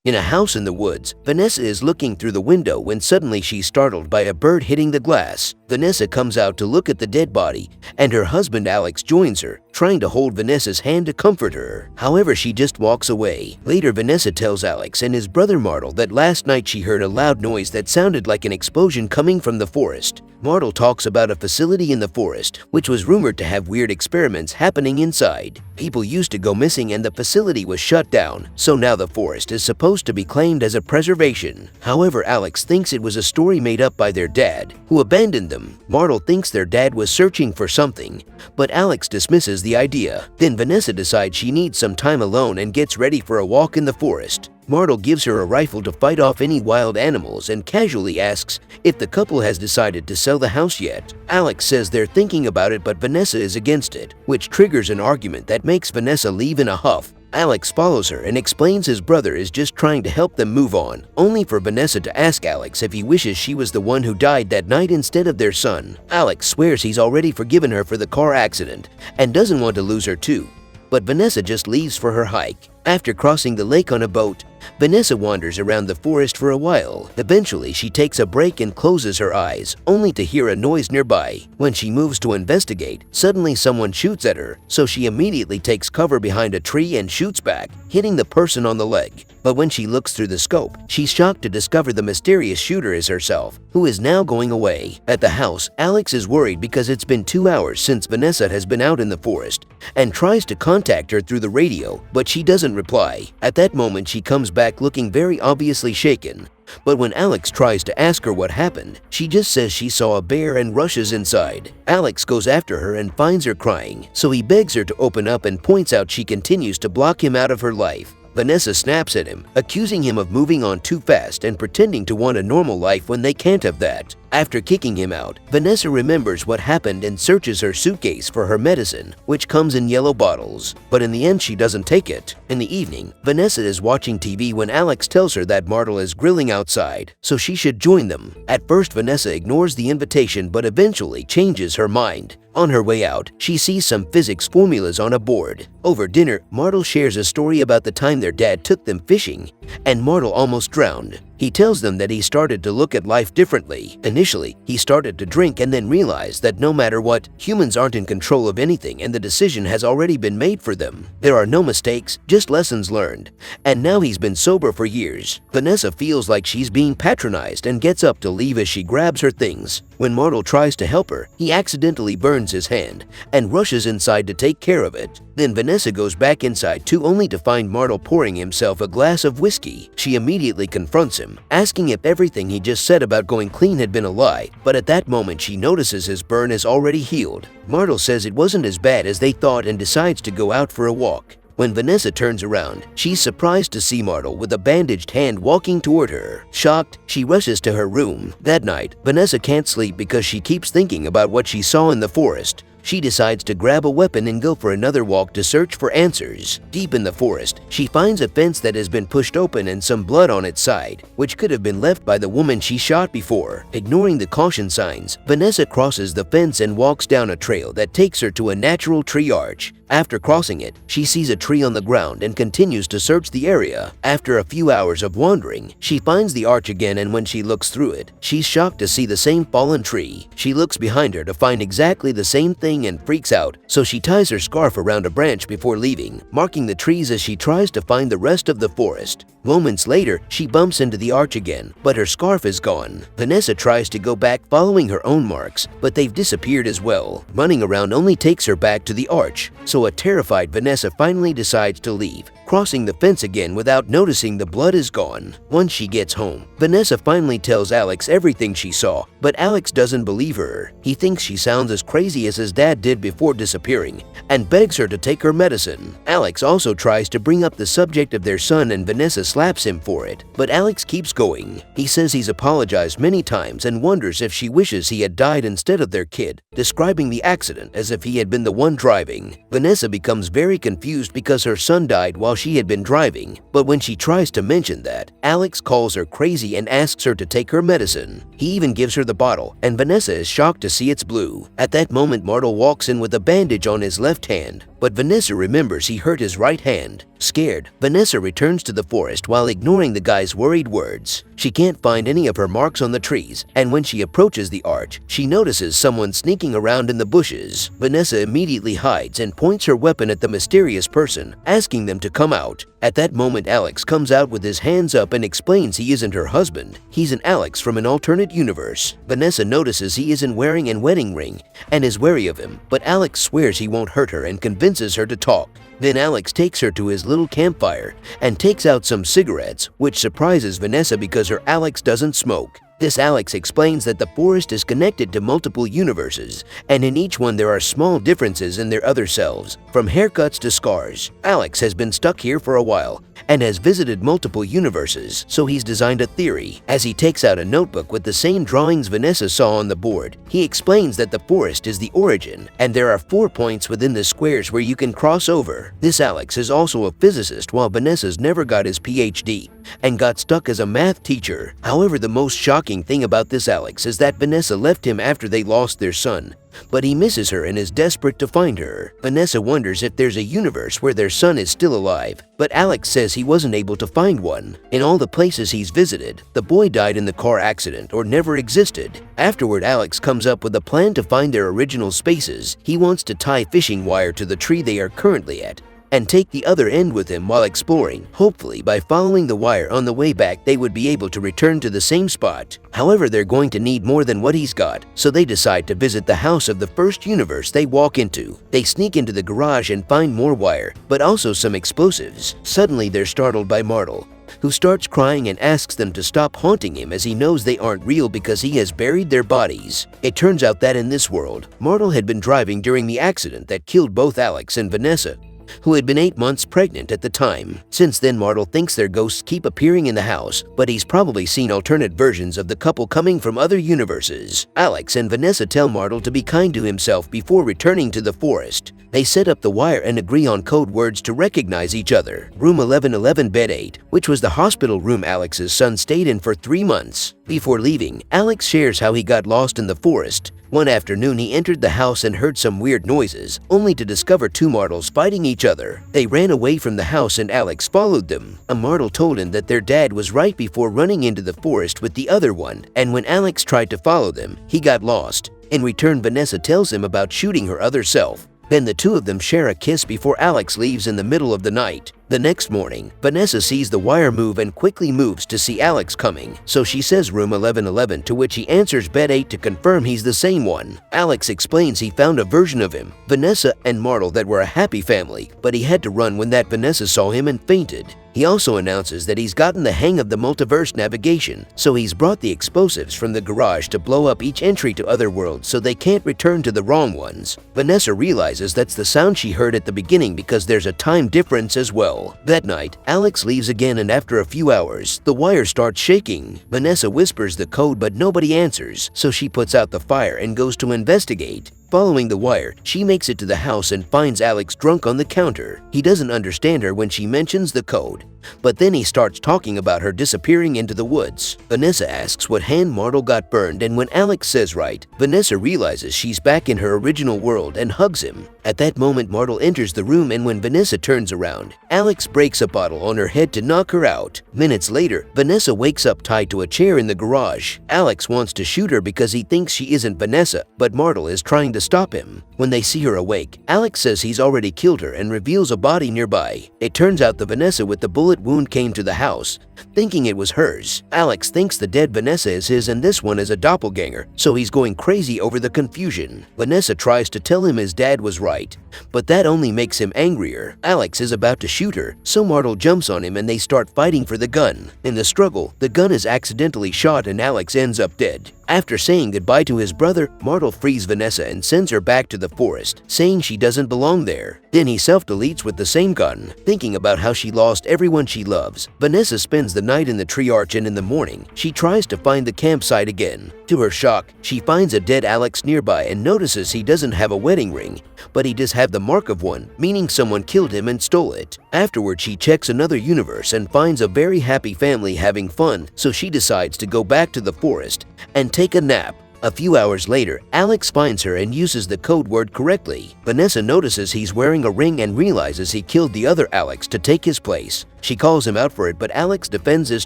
In a house in the woods, Vanessa is looking through the window when suddenly she's startled by a bird hitting the glass. Vanessa comes out to look at the dead body, and her husband Alex joins her, trying to hold Vanessa's hand to comfort her. However, she just walks away. Later, Vanessa tells Alex and his brother Martel that last night she heard a loud noise that sounded like an explosion coming from the forest. Martel talks about a facility in the forest, which was rumored to have weird experiments happening inside. People used to go missing and the facility was shut down, so now the forest is supposed to be claimed as a preservation. However, Alex thinks it was a story made up by their dad, who abandoned them. Martel thinks their dad was searching for something, but Alex dismisses the idea. Then Vanessa decides she needs some time alone and gets ready for a walk in the forest. Martel gives her a rifle to fight off any wild animals and casually asks if the couple has decided to sell the house yet. Alex says they're thinking about it, but Vanessa is against it, which triggers an argument that makes Vanessa leave in a huff. Alex follows her and explains his brother is just trying to help them move on, only for Vanessa to ask Alex if he wishes she was the one who died that night instead of their son. Alex swears he's already forgiven her for the car accident and doesn't want to lose her too, but Vanessa just leaves for her hike. After crossing the lake on a boat, Vanessa wanders around the forest for a while. Eventually, she takes a break and closes her eyes, only to hear a noise nearby. When she moves to investigate, suddenly someone shoots at her, so she immediately takes cover behind a tree and shoots back, hitting the person on the leg. But when she looks through the scope, she's shocked to discover the mysterious shooter is herself, who is now going away. At the house, Alex is worried because it's been 2 hours since Vanessa has been out in the forest and tries to contact her through the radio, but she doesn't reply. At that moment, she comes back looking very obviously shaken. But when Alex tries to ask her what happened, she just says she saw a bear and rushes inside. Alex goes after her and finds her crying, so he begs her to open up and points out she continues to block him out of her life. Vanessa snaps at him, accusing him of moving on too fast and pretending to want a normal life when they can't have that. After kicking him out, Vanessa remembers what happened and searches her suitcase for her medicine, which comes in yellow bottles. But in the end, she doesn't take it. In the evening, Vanessa is watching TV when Alex tells her that Martel is grilling outside, so she should join them. At first, Vanessa ignores the invitation but eventually changes her mind. On her way out, she sees some physics formulas on a board. Over dinner, Martel shares a story about the time their dad took them fishing, and Martel almost drowned. He tells them that he started to look at life differently. Initially, he started to drink and then realized that no matter what, humans aren't in control of anything and the decision has already been made for them. There are no mistakes, just lessons learned. And now he's been sober for years. Vanessa feels like she's being patronized and gets up to leave as she grabs her things. When Martel tries to help her, he accidentally burns his hand and rushes inside to take care of it. Then Vanessa goes back inside too, only to find Martel pouring himself a glass of whiskey. She immediately confronts him, asking if everything he just said about going clean had been a lie, but at that moment she notices his burn is already healed. Martel says it wasn't as bad as they thought and decides to go out for a walk. When Vanessa turns around, she's surprised to see Martel with a bandaged hand walking toward her. Shocked, she rushes to her room. That night, Vanessa can't sleep because she keeps thinking about what she saw in the forest. She decides to grab a weapon and go for another walk to search for answers. Deep in the forest, she finds a fence that has been pushed open and some blood on its side, which could have been left by the woman she shot before. Ignoring the caution signs, Vanessa crosses the fence and walks down a trail that takes her to a natural tree arch. After crossing it, she sees a tree on the ground and continues to search the area. After a few hours of wandering, she finds the arch again, and when she looks through it, she's shocked to see the same fallen tree. She looks behind her to find exactly the same thing and freaks out, so she ties her scarf around a branch before leaving, marking the trees as she tries to find the rest of the forest. Moments later, she bumps into the arch again, but her scarf is gone. Vanessa tries to go back following her own marks, but they've disappeared as well. Running around only takes her back to the arch, so a terrified Vanessa finally decides to leave, crossing the fence again without noticing the blood is gone. Once she gets home, Vanessa finally tells Alex everything she saw, but Alex doesn't believe her. He thinks she sounds as crazy as his dad did before disappearing, and begs her to take her medicine. Alex also tries to bring up the subject of their son and Vanessa slaps him for it, but Alex keeps going. He says he's apologized many times and wonders if she wishes he had died instead of their kid, describing the accident as if he had been the one driving. Vanessa becomes very confused because her son died while she had been driving, but when she tries to mention that, Alex calls her crazy and asks her to take her medicine. He even gives her the bottle, and Vanessa is shocked to see it's blue. At that moment, Martel walks in with a bandage on his left hand, but but Vanessa remembers he hurt his right hand. Scared, Vanessa returns to the forest while ignoring the guy's worried words. She can't find any of her marks on the trees, and when she approaches the arch, she notices someone sneaking around in the bushes. Vanessa immediately hides and points her weapon at the mysterious person, asking them to come out. At that moment, Alex comes out with his hands up and explains he isn't her husband. He's an Alex from an alternate universe. Vanessa notices he isn't wearing a wedding ring and is wary of him, but Alex swears he won't hurt her and convinces her to talk. Then Alex takes her to his little campfire and takes out some cigarettes, which surprises Vanessa because her Alex doesn't smoke. This Alex explains that the forest is connected to multiple universes, and in each one there are small differences in their other selves, from haircuts to scars. Alex has been stuck here for a while and has visited multiple universes, so he's designed a theory. As he takes out a notebook with the same drawings Vanessa saw on the board, he explains that the forest is the origin, and there are 4 points within the squares where you can cross over. This Alex is also a physicist, while Vanessa's never got his PhD and got stuck as a math teacher. However, the most shocking thing about this Alex is that Vanessa left him after they lost their son, but he misses her and is desperate to find her. Vanessa wonders if there's a universe where their son is still alive, but Alex says he wasn't able to find one. In all the places he's visited, the boy died in the car accident or never existed. Afterward, Alex comes up with a plan to find their original spaces. He wants to tie fishing wire to the tree they are currently at and take the other end with him while exploring. Hopefully, by following the wire on the way back, they would be able to return to the same spot. However, they're going to need more than what he's got, so they decide to visit the house of the first universe they walk into. They sneak into the garage and find more wire, but also some explosives. Suddenly, they're startled by Martel, who starts crying and asks them to stop haunting him as he knows they aren't real because he has buried their bodies. It turns out that in this world, Martel had been driving during the accident that killed both Alex and Vanessa, who had been 8 months pregnant at the time. Since then, Martel thinks their ghosts keep appearing in the house, but he's probably seen alternate versions of the couple coming from other universes. Alex and Vanessa tell Martel to be kind to himself before returning to the forest. They set up the wire and agree on code words to recognize each other. Room 1111, bed 8, which was the hospital room Alex's son stayed in for 3 months. Before leaving, Alex shares how he got lost in the forest. One afternoon, he entered the house and heard some weird noises, only to discover 2 Martels fighting each other. They ran away from the house and Alex followed them. A Martel told him that their dad was right before running into the forest with the other one, and when Alex tried to follow them, he got lost. In return, Vanessa tells him about shooting her other self. Then the two of them share a kiss before Alex leaves in the middle of the night. The next morning, Vanessa sees the wire move and quickly moves to see Alex coming, so she says room 1111, to which he answers bed 8 to confirm he's the same one. Alex explains he found a version of him, Vanessa and Martel, that were a happy family, but he had to run when that Vanessa saw him and fainted. He also announces that he's gotten the hang of the multiverse navigation, so he's brought the explosives from the garage to blow up each entry to other worlds so they can't return to the wrong ones. Vanessa realizes that's the sound she heard at the beginning because there's a time difference as well. That night, Alex leaves again, and after a few hours, the wire starts shaking. Vanessa whispers the code, but nobody answers, so she puts out the fire and goes to investigate. Following the wire, she makes it to the house and finds Alex drunk on the counter. He doesn't understand her when she mentions the code, but then he starts talking about her disappearing into the woods. Vanessa asks what hand Martel got burned, and when Alex says right, Vanessa realizes she's back in her original world and hugs him. At that moment, Martel enters the room, and when Vanessa turns around, Alex breaks a bottle on her head to knock her out. Minutes later, Vanessa wakes up tied to a chair in the garage. Alex wants to shoot her because he thinks she isn't Vanessa, but Martel is trying to stop him. When they see her awake, Alex says he's already killed her and reveals a body nearby. It turns out the Vanessa with the bullet wound came to the house, thinking it was hers. Alex thinks the dead Vanessa is his and this one is a doppelganger, so he's going crazy over the confusion. Vanessa tries to tell him his dad was right, but that only makes him angrier. Alex is about to shoot her, so Martel jumps on him and they start fighting for the gun. In the struggle, the gun is accidentally shot and Alex ends up dead. After saying goodbye to his brother, Martel frees Vanessa and sends her back to the forest, saying she doesn't belong there. Then he self-deletes with the same gun, thinking about how she lost everyone she loves. Vanessa spends the night in the tree arch, and in the morning, she tries to find the campsite again. To her shock, she finds a dead Alex nearby and notices he doesn't have a wedding ring, but he does have the mark of one, meaning someone killed him and stole it. Afterward, she checks another universe and finds a very happy family having fun, so she decides to go back to the forest and take a nap. A few hours later, Alex finds her and uses the code word correctly. Vanessa notices he's wearing a ring and realizes he killed the other Alex to take his place. She calls him out for it, but Alex defends his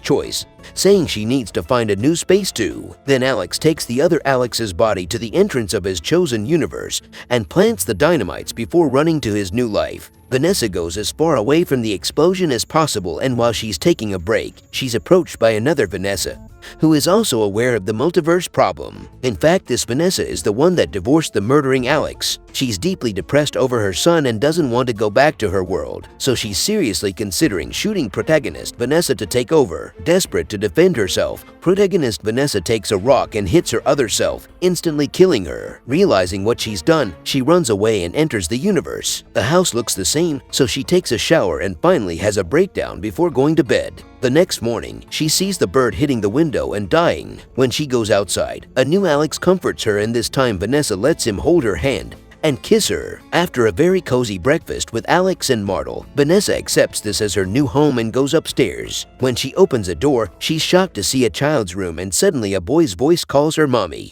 choice, saying she needs to find a new space too. Then Alex takes the other Alex's body to the entrance of his chosen universe and plants the dynamites before running to his new life. Vanessa goes as far away from the explosion as possible, and while she's taking a break, she's approached by another Vanessa, who is also aware of the multiverse problem. In fact, this Vanessa is the one that divorced the murdering Alex. She's deeply depressed over her son and doesn't want to go back to her world, so she's seriously considering shooting protagonist Vanessa to take over. Desperate to defend herself, protagonist Vanessa takes a rock and hits her other self, instantly killing her. Realizing what she's done, she runs away and enters the universe. The house looks the same, so she takes a shower and finally has a breakdown before going to bed. The next morning, she sees the bird hitting the window and dying. When she goes outside, a new Alex comforts her, and this time Vanessa lets him hold her hand and kiss her. After a very cozy breakfast with Alex and Martel, Vanessa accepts this as her new home and goes upstairs. When she opens a door, she's shocked to see a child's room, and suddenly a boy's voice calls her mommy.